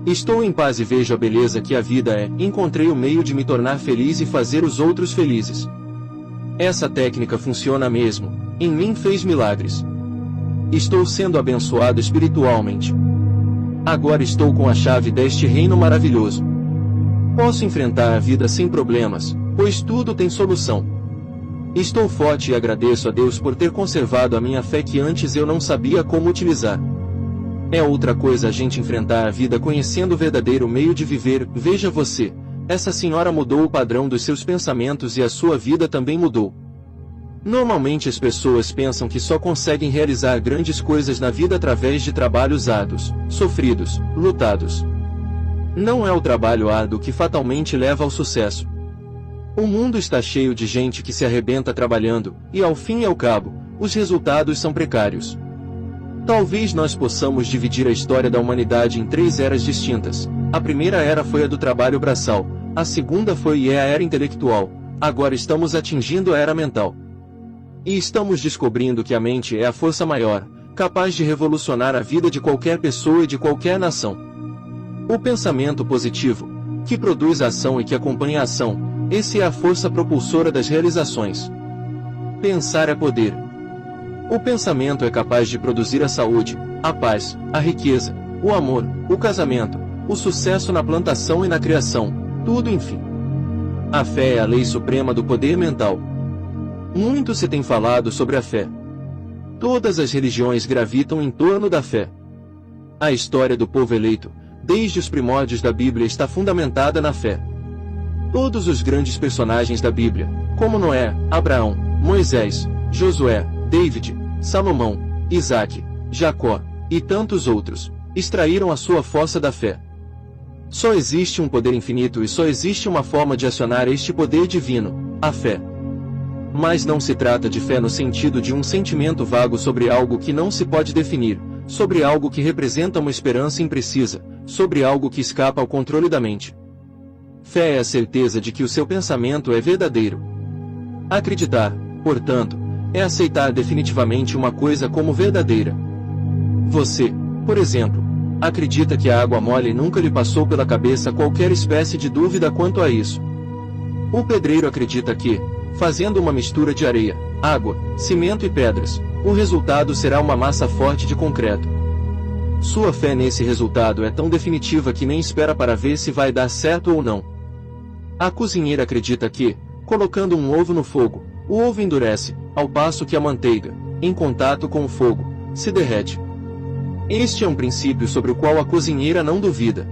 Estou em paz e vejo a beleza que a vida é, encontrei o meio de me tornar feliz e fazer os outros felizes. Essa técnica funciona mesmo, em mim fez milagres. Estou sendo abençoado espiritualmente. Agora estou com a chave deste reino maravilhoso. Posso enfrentar a vida sem problemas, pois tudo tem solução. Estou forte e agradeço a Deus por ter conservado a minha fé que antes eu não sabia como utilizar. É outra coisa a gente enfrentar a vida conhecendo o verdadeiro meio de viver. Veja você, essa senhora mudou o padrão dos seus pensamentos e a sua vida também mudou. Normalmente as pessoas pensam que só conseguem realizar grandes coisas na vida através de trabalhos árduos, sofridos, lutados. Não é o trabalho árduo que fatalmente leva ao sucesso. O mundo está cheio de gente que se arrebenta trabalhando, e ao fim e ao cabo, os resultados são precários. Talvez nós possamos dividir a história da humanidade em 3 eras distintas. A primeira era foi a do trabalho braçal, a segunda foi e é a era intelectual, agora estamos atingindo a era mental. E estamos descobrindo que a mente é a força maior, capaz de revolucionar a vida de qualquer pessoa e de qualquer nação. O pensamento positivo, que produz a ação e que acompanha a ação, esse é a força propulsora das realizações. Pensar é poder. O pensamento é capaz de produzir a saúde, a paz, a riqueza, o amor, o casamento, o sucesso na plantação e na criação, tudo enfim. A fé é a lei suprema do poder mental. Muito se tem falado sobre a fé. Todas as religiões gravitam em torno da fé. A história do povo eleito, desde os primórdios da Bíblia, está fundamentada na fé. Todos os grandes personagens da Bíblia, como Noé, Abraão, Moisés, Josué, David, Salomão, Isaac, Jacó, e tantos outros, extraíram a sua força da fé. Só existe um poder infinito e só existe uma forma de acionar este poder divino, a fé. Mas não se trata de fé no sentido de um sentimento vago sobre algo que não se pode definir, sobre algo que representa uma esperança imprecisa, sobre algo que escapa ao controle da mente. Fé é a certeza de que o seu pensamento é verdadeiro. Acreditar, portanto, é aceitar definitivamente uma coisa como verdadeira. Você, por exemplo, acredita que a água mole nunca lhe passou pela cabeça qualquer espécie de dúvida quanto a isso. O pedreiro acredita que, fazendo uma mistura de areia, água, cimento e pedras, o resultado será uma massa forte de concreto. Sua fé nesse resultado é tão definitiva que nem espera para ver se vai dar certo ou não. A cozinheira acredita que, colocando um ovo no fogo, o ovo endurece, ao passo que a manteiga, em contato com o fogo, se derrete. Este é um princípio sobre o qual a cozinheira não duvida.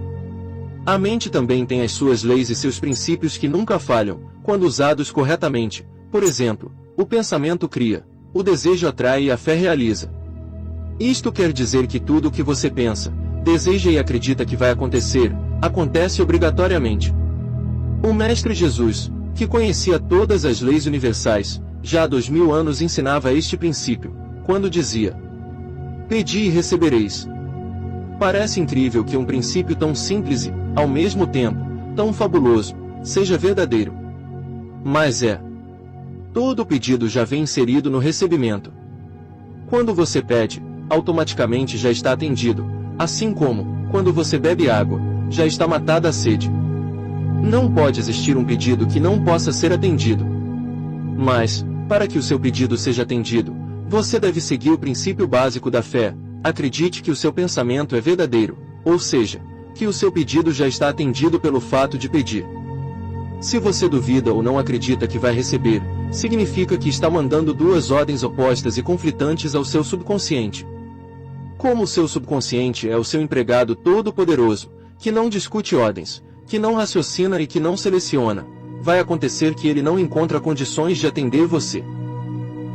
A mente também tem as suas leis e seus princípios que nunca falham, quando usados corretamente. Por exemplo, o pensamento cria, o desejo atrai e a fé realiza. Isto quer dizer que tudo o que você pensa, deseja e acredita que vai acontecer, acontece obrigatoriamente. O Mestre Jesus, que conhecia todas as leis universais, já há 2000 anos ensinava este princípio, quando dizia: pedi e recebereis. Parece incrível que um princípio tão simples e, ao mesmo tempo, tão fabuloso, seja verdadeiro. Mas é. Todo pedido já vem inserido no recebimento. Quando você pede, automaticamente já está atendido, assim como, quando você bebe água, já está matada a sede. Não pode existir um pedido que não possa ser atendido. Mas, para que o seu pedido seja atendido, você deve seguir o princípio básico da fé: acredite que o seu pensamento é verdadeiro, ou seja, que o seu pedido já está atendido pelo fato de pedir. Se você duvida ou não acredita que vai receber, significa que está mandando duas ordens opostas e conflitantes ao seu subconsciente. Como o seu subconsciente é o seu empregado todo-poderoso, que não discute ordens, que não raciocina e que não seleciona, vai acontecer que ele não encontra condições de atender você.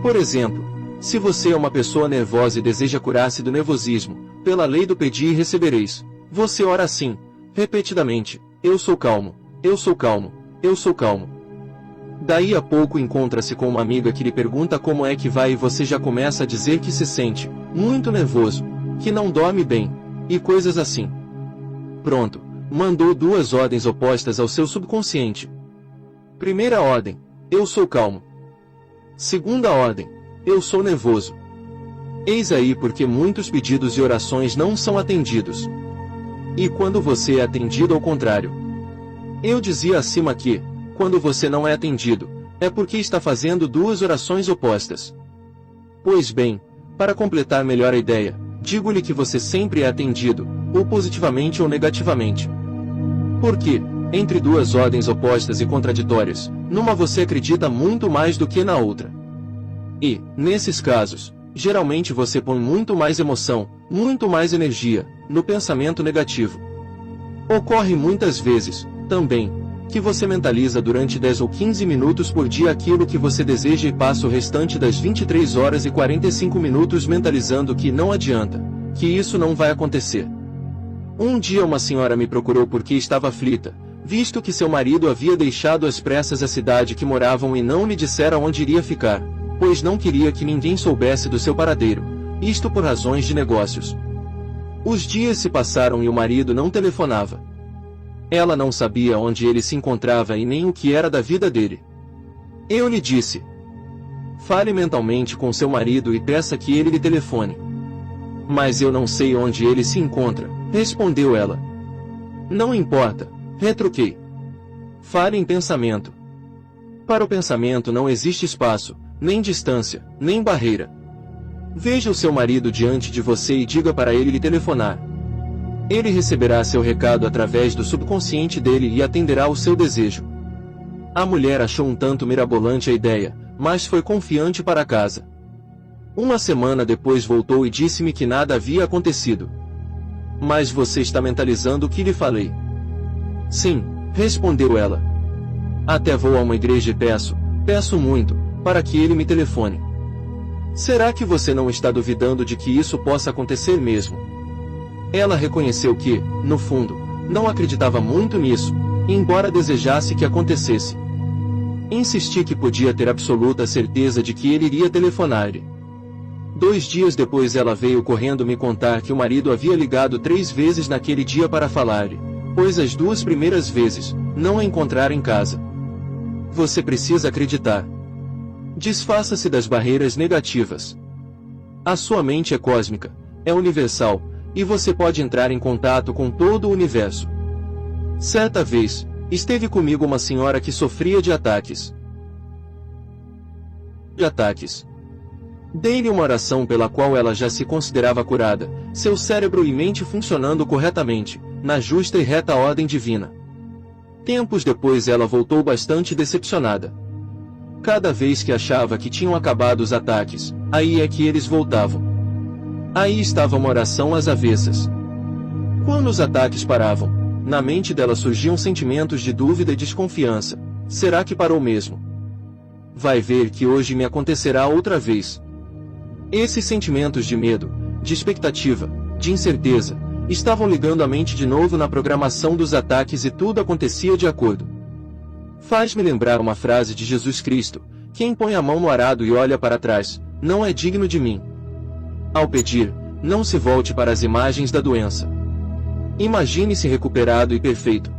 Por exemplo, se você é uma pessoa nervosa e deseja curar-se do nervosismo, pela lei do pedir e recebereis, você ora assim, repetidamente: eu sou calmo, eu sou calmo, eu sou calmo. Daí a pouco encontra-se com uma amiga que lhe pergunta como é que vai e você já começa a dizer que se sente muito nervoso, que não dorme bem, e coisas assim. Pronto, mandou duas ordens opostas ao seu subconsciente. Primeira ordem: eu sou calmo. Segunda ordem: eu sou nervoso. Eis aí porque muitos pedidos e orações não são atendidos. E quando você é atendido ao contrário? Eu dizia acima que, quando você não é atendido, é porque está fazendo duas orações opostas. Pois bem, para completar melhor a ideia, digo-lhe que você sempre é atendido, ou positivamente ou negativamente. Porque, entre duas ordens opostas e contraditórias, numa você acredita muito mais do que na outra. E, nesses casos, geralmente você põe muito mais emoção, muito mais energia, no pensamento negativo. Ocorre muitas vezes, também, que você mentaliza durante 10 ou 15 minutos por dia aquilo que você deseja e passa o restante das 23 horas e 45 minutos mentalizando que não adianta, que isso não vai acontecer. Um dia uma senhora me procurou porque estava aflita, visto que seu marido havia deixado às pressas a cidade que moravam e não lhe dissera onde iria ficar, pois não queria que ninguém soubesse do seu paradeiro, isto por razões de negócios. Os dias se passaram e o marido não telefonava. Ela não sabia onde ele se encontrava e nem o que era da vida dele. Eu lhe disse: fale mentalmente com seu marido e peça que ele lhe telefone. Mas eu não sei onde ele se encontra, respondeu ela. Não importa, retruquei. Fale em pensamento. Para o pensamento não existe espaço, nem distância, nem barreira. Veja o seu marido diante de você e diga para ele lhe telefonar. Ele receberá seu recado através do subconsciente dele e atenderá ao seu desejo. A mulher achou um tanto mirabolante a ideia, mas foi confiante para casa. Uma semana depois voltou e disse-me que nada havia acontecido. Mas você está mentalizando o que lhe falei? Sim, respondeu ela. Até vou a uma igreja e peço muito, para que ele me telefone. Será que você não está duvidando de que isso possa acontecer mesmo? Ela reconheceu que, no fundo, não acreditava muito nisso, embora desejasse que acontecesse. Insisti que podia ter absoluta certeza de que ele iria telefonar-lhe. 2 dias depois ela veio correndo me contar que o marido havia ligado 3 vezes naquele dia para falar-lhe, pois as 2 primeiras vezes, não a encontrara em casa. Você precisa acreditar. Desfaça-se das barreiras negativas. A sua mente é cósmica, é universal, e você pode entrar em contato com todo o universo. Certa vez, esteve comigo uma senhora que sofria de ataques. Dei-lhe uma oração pela qual ela já se considerava curada, seu cérebro e mente funcionando corretamente, na justa e reta ordem divina. Tempos depois ela voltou bastante decepcionada. Cada vez que achava que tinham acabado os ataques, aí é que eles voltavam. Aí estava uma oração às avessas. Quando os ataques paravam, na mente dela surgiam sentimentos de dúvida e desconfiança. Será que parou mesmo? Vai ver que hoje me acontecerá outra vez. Esses sentimentos de medo, de expectativa, de incerteza, estavam ligando a mente de novo na programação dos ataques e tudo acontecia de acordo. Faz-me lembrar uma frase de Jesus Cristo: quem põe a mão no arado e olha para trás, não é digno de mim. Ao pedir, não se volte para as imagens da doença. Imagine-se recuperado e perfeito.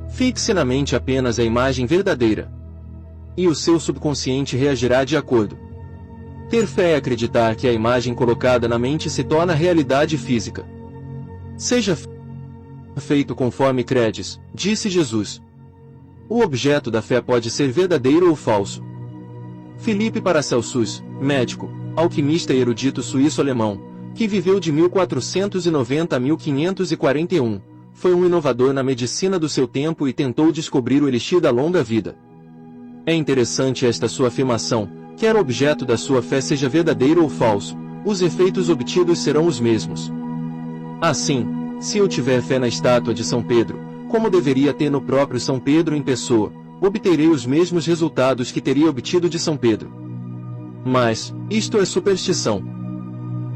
Fixe na mente apenas a imagem verdadeira. E o seu subconsciente reagirá de acordo. Ter fé é acreditar que a imagem colocada na mente se torna realidade física. Seja feito conforme credes, disse Jesus. O objeto da fé pode ser verdadeiro ou falso. Philippe Paracelsus, médico, alquimista e erudito suíço-alemão, que viveu de 1490 a 1541, foi um inovador na medicina do seu tempo e tentou descobrir o elixir da longa vida. É interessante esta sua afirmação: quer o objeto da sua fé seja verdadeiro ou falso, os efeitos obtidos serão os mesmos. Assim, se eu tiver fé na estátua de São Pedro, como deveria ter no próprio São Pedro em pessoa, obterei os mesmos resultados que teria obtido de São Pedro. Mas, isto é superstição.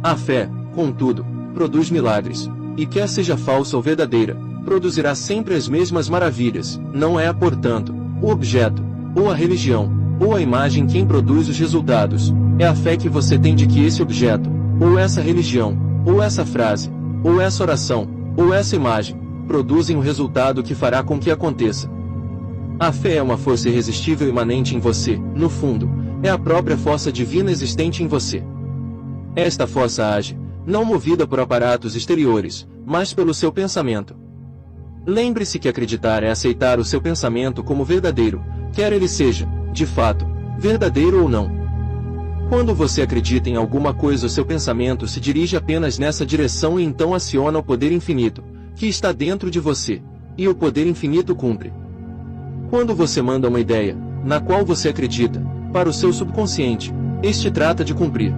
A fé, contudo, produz milagres, e quer seja falsa ou verdadeira, produzirá sempre as mesmas maravilhas. Não é, portanto, o objeto, ou a religião, ou a imagem quem produz os resultados, é a fé que você tem de que esse objeto, ou essa religião, ou essa frase, ou essa oração, ou essa imagem, produzem o resultado que fará com que aconteça. A fé é uma força irresistível imanente em você, no fundo, é a própria força divina existente em você. Esta força age, não movida por aparatos exteriores, mas pelo seu pensamento. Lembre-se que acreditar é aceitar o seu pensamento como verdadeiro, quer ele seja, de fato, verdadeiro ou não. Quando você acredita em alguma coisa, o seu pensamento se dirige apenas nessa direção e então aciona o poder infinito, que está dentro de você, e o poder infinito cumpre. Quando você manda uma ideia, na qual você acredita, para o seu subconsciente, este trata de cumprir.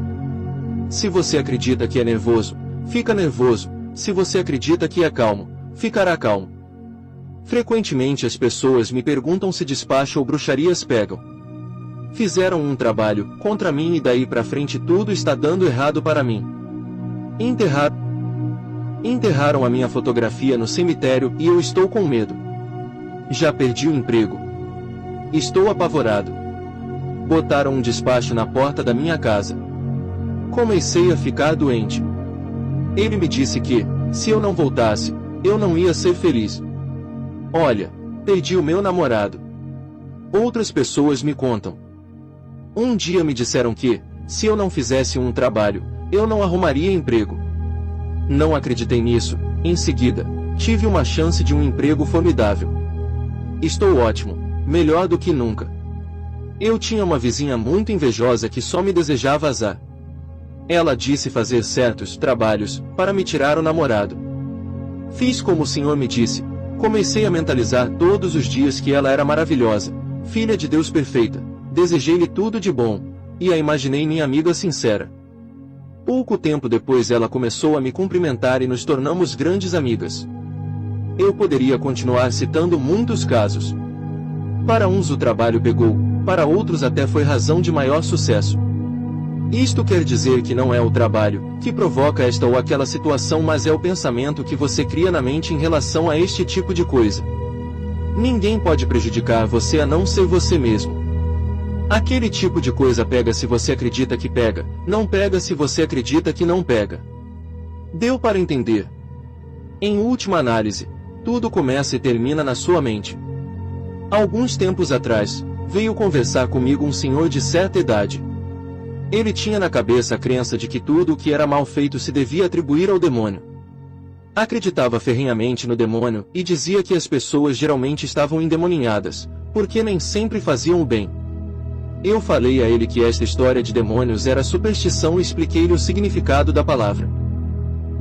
Se você acredita que é nervoso, fica nervoso. Se você acredita que é calmo, ficará calmo. Frequentemente as pessoas me perguntam se despacho ou bruxarias pegam. Fizeram um trabalho contra mim e daí pra frente tudo está dando errado para mim. Enterraram a minha fotografia no cemitério e eu estou com medo. Já perdi o emprego. Estou apavorado. Botaram um despacho na porta da minha casa. Comecei a ficar doente. Ele me disse que, se eu não voltasse, eu não ia ser feliz. Olha, perdi o meu namorado. Outras pessoas me contam. Um dia me disseram que, se eu não fizesse um trabalho, eu não arrumaria emprego. Não acreditei nisso. Em seguida, tive uma chance de um emprego formidável. Estou ótimo, melhor do que nunca. Eu tinha uma vizinha muito invejosa que só me desejava azar. Ela disse fazer certos trabalhos para me tirar o namorado. Fiz como o Senhor me disse. Comecei a mentalizar todos os dias que ela era maravilhosa, filha de Deus perfeita, desejei-lhe tudo de bom, e a imaginei minha amiga sincera. Pouco tempo depois ela começou a me cumprimentar e nos tornamos grandes amigas. Eu poderia continuar citando muitos casos. Para uns o trabalho pegou, para outros até foi razão de maior sucesso. Isto quer dizer que não é o trabalho que provoca esta ou aquela situação, mas é o pensamento que você cria na mente em relação a este tipo de coisa. Ninguém pode prejudicar você a não ser você mesmo. Aquele tipo de coisa pega se você acredita que pega, não pega se você acredita que não pega. Deu para entender? Em última análise, tudo começa e termina na sua mente. Alguns tempos atrás, veio conversar comigo um senhor de certa idade. Ele tinha na cabeça a crença de que tudo o que era mal feito se devia atribuir ao demônio. Acreditava ferrenhamente no demônio e dizia que as pessoas geralmente estavam endemoninhadas, porque nem sempre faziam o bem. Eu falei a ele que esta história de demônios era superstição e expliquei-lhe o significado da palavra.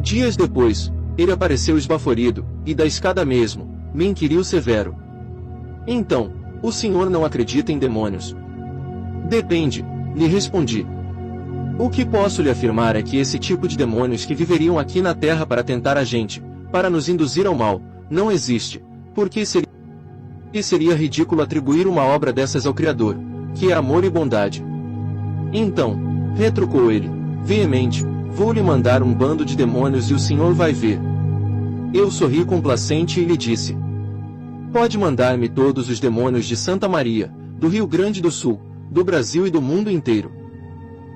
Dias depois, ele apareceu esbaforido, e da escada mesmo, me inquiriu severo. Então, o senhor não acredita em demônios? Depende, lhe respondi. O que posso lhe afirmar é que esse tipo de demônios que viveriam aqui na Terra para tentar a gente, para nos induzir ao mal, não existe, porque seria ridículo atribuir uma obra dessas ao Criador, que é amor e bondade. Então, retrucou ele, veemente, vou lhe mandar um bando de demônios e o senhor vai ver. Eu sorri complacente e lhe disse: pode mandar-me todos os demônios de Santa Maria, do Rio Grande do Sul, do Brasil e do mundo inteiro.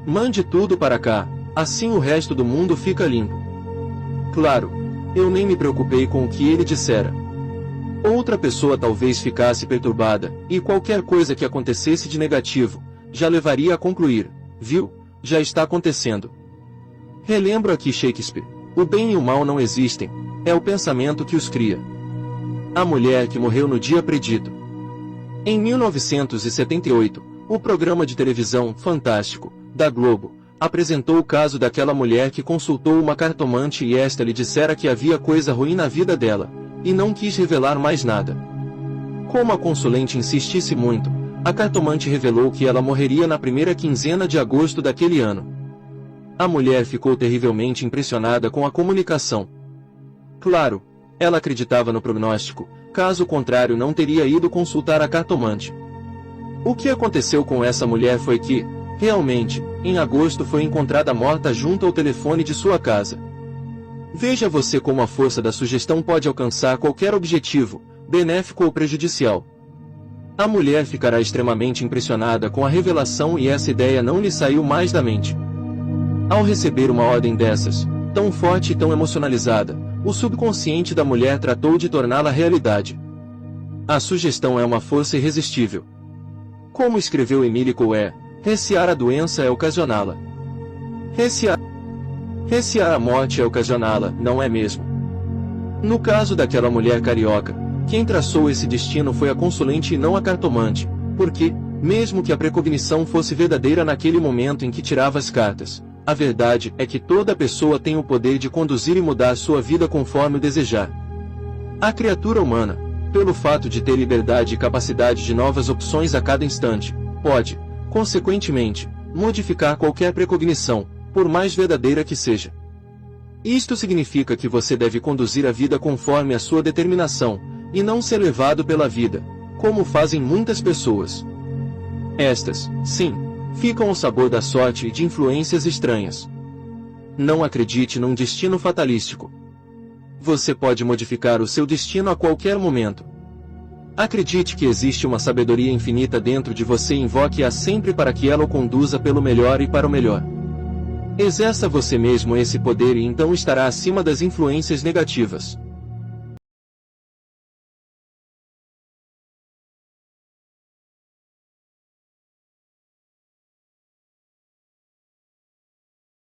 Mande tudo para cá, assim o resto do mundo fica limpo. Claro, eu nem me preocupei com o que ele dissera. Outra pessoa talvez ficasse perturbada, e qualquer coisa que acontecesse de negativo, já levaria a concluir, viu, já está acontecendo. Relembro aqui Shakespeare, o bem e o mal não existem, é o pensamento que os cria. A mulher que morreu no dia predito. Em 1978, o programa de televisão Fantástico, da Globo, apresentou o caso daquela mulher que consultou uma cartomante e esta lhe dissera que havia coisa ruim na vida dela, e não quis revelar mais nada. Como a consulente insistisse muito, a cartomante revelou que ela morreria na primeira quinzena de agosto daquele ano. A mulher ficou terrivelmente impressionada com a comunicação. Claro, ela acreditava no prognóstico, caso contrário não teria ido consultar a cartomante. O que aconteceu com essa mulher foi que, realmente, em agosto foi encontrada morta junto ao telefone de sua casa. Veja você como a força da sugestão pode alcançar qualquer objetivo, benéfico ou prejudicial. A mulher ficará extremamente impressionada com a revelação e essa ideia não lhe saiu mais da mente. Ao receber uma ordem dessas, tão forte e tão emocionalizada, o subconsciente da mulher tratou de torná-la realidade. A sugestão é uma força irresistível. Como escreveu Emile Coué, recear a doença é ocasioná-la. Recear a morte é ocasioná-la, não é mesmo? No caso daquela mulher carioca, quem traçou esse destino foi a consulente e não a cartomante, porque, mesmo que a precognição fosse verdadeira naquele momento em que tirava as cartas, a verdade é que toda pessoa tem o poder de conduzir e mudar sua vida conforme o desejar. A criatura humana, pelo fato de ter liberdade e capacidade de novas opções a cada instante, pode, consequentemente, modificar qualquer precognição, por mais verdadeira que seja. Isto significa que você deve conduzir a vida conforme a sua determinação, e não ser levado pela vida, como fazem muitas pessoas. Estas, sim, ficam ao sabor da sorte e de influências estranhas. Não acredite num destino fatalístico. Você pode modificar o seu destino a qualquer momento. Acredite que existe uma sabedoria infinita dentro de você e invoque-a sempre para que ela o conduza pelo melhor e para o melhor. Exerça você mesmo esse poder e então estará acima das influências negativas.